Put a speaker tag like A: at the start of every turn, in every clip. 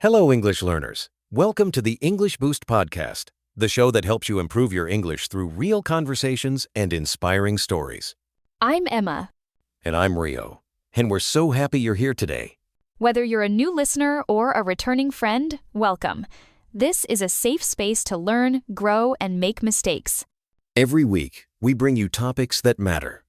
A: Hello, English learners. Welcome to the English Boost podcast, the show that helps you improve your English through real conversations and inspiring stories.
B: I'm Emma.
A: And I'm Rio. And we're so happy you're here today.
B: Whether you're a new listener or a returning friend, welcome. This is a safe space to learn, grow, and make mistakes.
A: Every week, we bring you topics that matter.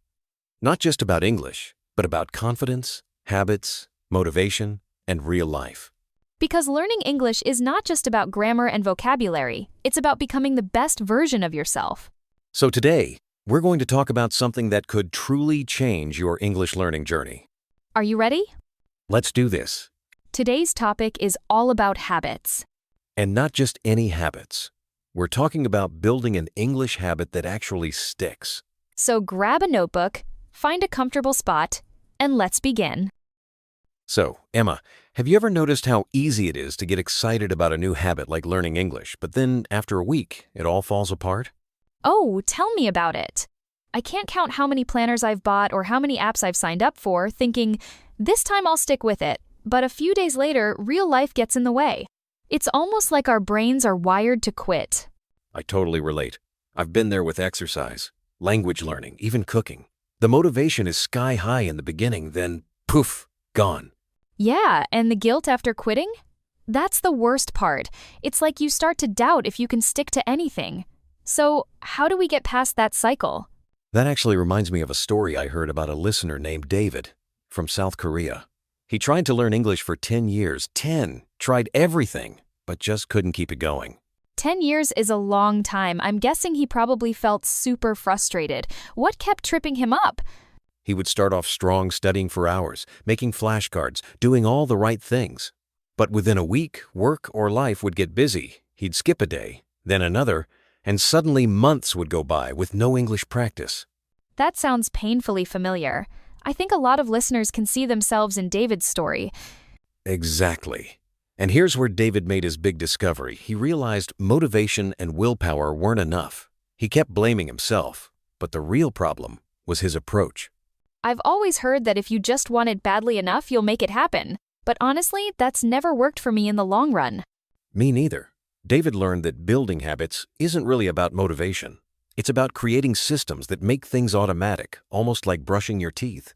A: Not just about English, but about confidence, habits, motivation, and real life.
B: Because learning English is not just about grammar and vocabulary, it's about becoming the best version of yourself.
A: So today, we're going to talk about something that could truly change your English learning journey.
B: Are you ready?
A: Let's do this.
B: Today's topic is all about habits.
A: And not just any habits. We're talking about building an English habit that actually sticks.
B: So grab a notebook, find a comfortable spot, and let's begin.
A: So, Emma, have you ever noticed how easy it is to get excited about a new habit like learning English, but then after a week, it all falls apart?
B: Oh, tell me about it. I can't count how many planners I've bought or how many apps I've signed up for, thinking, this time I'll stick with it. But a few days later, real life gets in the way. It's almost like our brains are wired to quit.
A: I totally relate. I've been there with exercise, language learning, even cooking. The motivation is sky high in the beginning, then poof, gone.
B: Yeah, and the guilt after quitting? That's the worst part. It's like you start to doubt if you can stick to anything. So, how do we get past that cycle?
A: That actually reminds me of a story I heard about a listener named David from South Korea. He tried to learn English for 10 years. 10! Tried everything, but just couldn't keep it going.
B: 10 years is a long time. I'm guessing he probably felt super frustrated. What kept tripping him up?
A: He would start off strong, studying for hours, making flashcards, doing all the right things. But within a week, work or life would get busy. He'd skip a day, then another, and suddenly months would go by with no English practice.
B: That sounds painfully familiar. I think a lot of listeners can see themselves in David's story.
A: Exactly. And here's where David made his big discovery. He realized motivation and willpower weren't enough. He kept blaming himself, but the real problem was his approach.
B: I've always heard that if you just want it badly enough, you'll make it happen. But honestly, that's never worked for me in the long run.
A: Me neither. David learned that building habits isn't really about motivation. It's about creating systems that make things automatic, almost like brushing your teeth.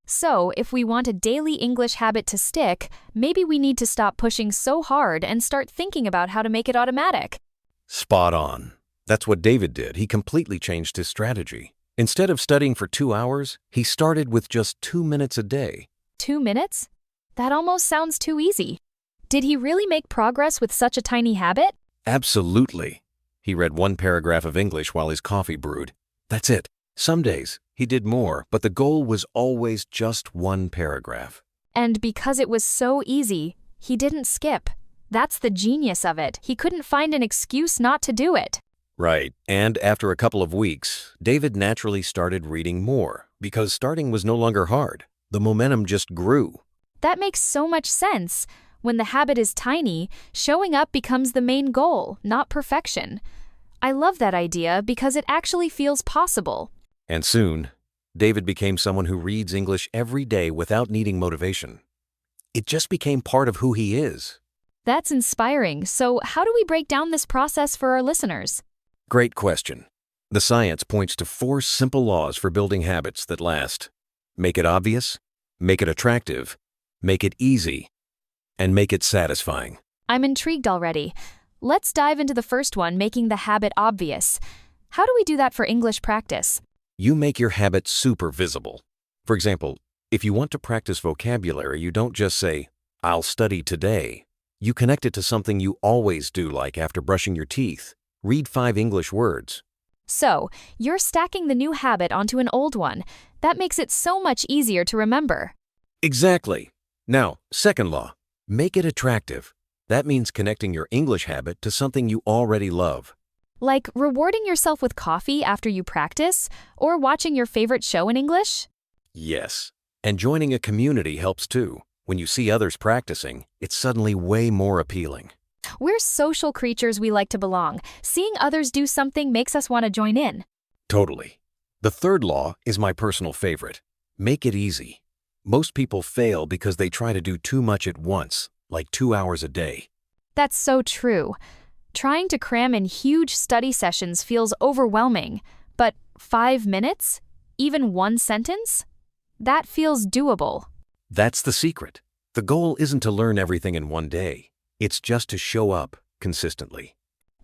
B: So, if we want a daily English habit to stick, maybe we need to stop pushing so hard and start thinking about how to make it automatic.
A: Spot on. That's what David did. He completely changed his strategy. Instead of studying for 2 hours, he started with just 2 minutes a day.
B: 2 minutes? That almost sounds too easy. Did he really make progress with such a tiny habit?
A: Absolutely. He read 1 paragraph of English while his coffee brewed. That's it. Some days, he did more, but the goal was always just 1 paragraph.
B: And because it was so easy, he didn't skip. That's the genius of it. He couldn't find an excuse not to do it.
A: Right, and after a couple of weeks, David naturally started reading more, because starting was no longer hard. The momentum just grew.
B: That makes so much sense. When the habit is tiny, showing up becomes the main goal, not perfection. I love that idea because it actually feels possible.
A: And soon, David became someone who reads English every day without needing motivation. It just became part of who he is.
B: That's inspiring. So how do we break down this process for our listeners?
A: Great question. The science points to 4 simple laws for building habits that last. Make it obvious, make it attractive, make it easy, and make it satisfying.
B: I'm intrigued already. Let's dive into the first one, making the habit obvious. How do we do that for English practice?
A: You make your habit super visible. For example, if you want to practice vocabulary, you don't just say, I'll study today. You connect it to something you always do, like after brushing your teeth. Read 5 English words.
B: So, you're stacking the new habit onto an old one. That makes it so much easier to remember.
A: Exactly. Now, second law, make it attractive. That means connecting your English habit to something you already love.
B: Like rewarding yourself with coffee after you practice, or watching your favorite show in English?
A: Yes. And joining a community helps too. When you see others practicing, it's suddenly way more appealing.
B: We're social creatures, we like to belong. Seeing others do something makes us want to join in.
A: Totally. The third law is my personal favorite. Make it easy. Most people fail because they try to do too much at once, like 2 hours a day.
B: That's so true. Trying to cram in huge study sessions feels overwhelming, but 5 minutes? Even one sentence? That feels doable.
A: That's the secret. The goal isn't to learn everything in one day. It's just to show up consistently.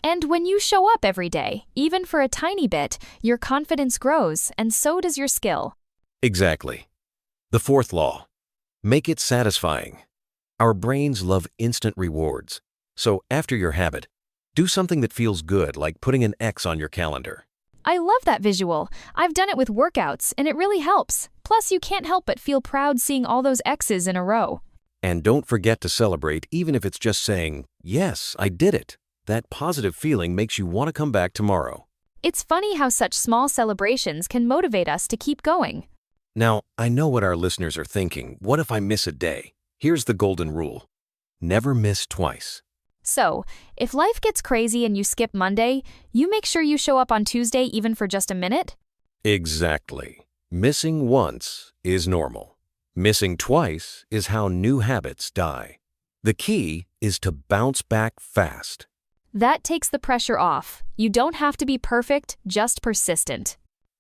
B: And when you show up every day, even for a tiny bit, your confidence grows, and so does your skill.
A: Exactly. The fourth law. Make it satisfying. Our brains love instant rewards. So after your habit, do something that feels good, like putting an X on your calendar.
B: I love that visual. I've done it with workouts, and it really helps. Plus, you can't help but feel proud seeing all those X's in a row.
A: And don't forget to celebrate, even if it's just saying, "Yes, I did it." That positive feeling makes you want to come back tomorrow.
B: It's funny how such small celebrations can motivate us to keep going.
A: Now, I know what our listeners are thinking. What if I miss a day? Here's the golden rule. Never miss twice.
B: So, if life gets crazy and you skip Monday, you make sure you show up on Tuesday even for just a minute?
A: Exactly. Missing once is normal. Missing twice is how new habits die. The key is to bounce back fast.
B: That takes the pressure off. You don't have to be perfect, just persistent.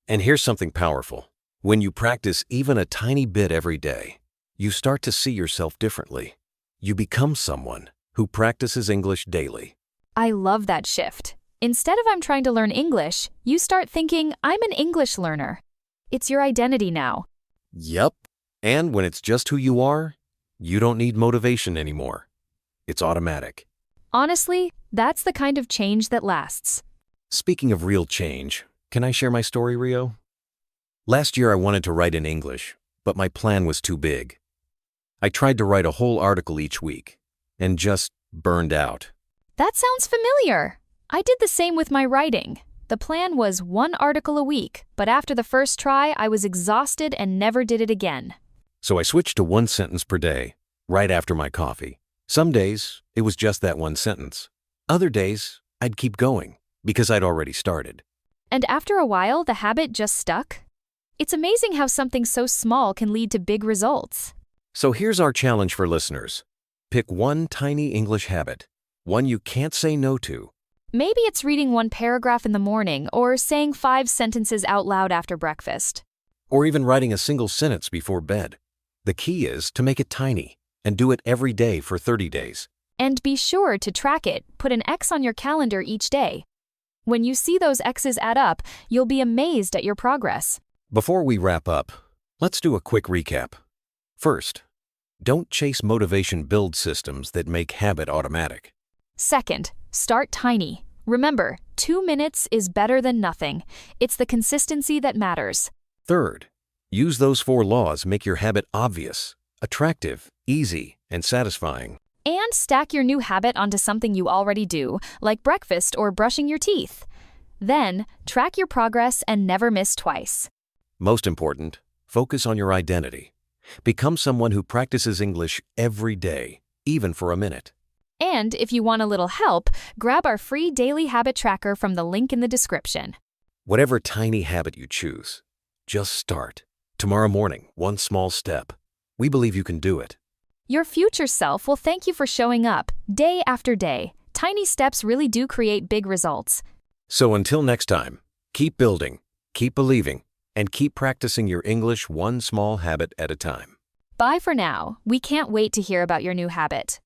A: And here's something powerful. When you practice even a tiny bit every day, you start to see yourself differently. You become someone who practices English daily.
B: I love that shift. Instead of I'm trying to learn English, you start thinking I'm an English learner. It's your identity now.
A: Yep. And when it's just who you are, you don't need motivation anymore. It's automatic.
B: Honestly, that's the kind of change that lasts.
A: Speaking of real change, can I share my story, Rio? Last year I wanted to write in English, but my plan was too big. I tried to write a whole article each week and just burned out.
B: That sounds familiar. I did the same with my writing. The plan was 1 article a week, but after the first try, I was exhausted and never did it again.
A: So I switched to 1 sentence per day, right after my coffee. Some days, it was just that 1 sentence. Other days, I'd keep going because I'd already started.
B: And after a while, the habit just stuck? It's amazing how something so small can lead to big results.
A: So here's our challenge for listeners. Pick one tiny English habit, one you can't say no to.
B: Maybe it's reading 1 paragraph in the morning or saying 5 sentences out loud after breakfast.
A: Or even writing a single sentence before bed. The key is to make it tiny and do it every day for 30 days.
B: And be sure to track it. Put an X on your calendar each day. When you see those X's add up, you'll be amazed at your progress.
A: Before we wrap up, let's do a quick recap. First, don't chase motivation build systems that make habit automatic.
B: Second, start tiny. Remember, 2 minutes is better than nothing. It's the consistency that matters.
A: Third, use those 4 laws to make your habit obvious, attractive, easy, and satisfying.
B: And stack your new habit onto something you already do, like breakfast or brushing your teeth. Then, track your progress and never miss twice.
A: Most important, focus on your identity. Become someone who practices English every day, even for a minute.
B: And if you want a little help, grab our free daily habit tracker from the link in the description.
A: Whatever tiny habit you choose, just start. Tomorrow morning, 1 small step. We believe you can do it.
B: Your future self will thank you for showing up, day after day. Tiny steps really do create big results.
A: So until next time, keep building, keep believing, and keep practicing your English 1 small habit at a time.
B: Bye for now. We can't wait to hear about your new habit.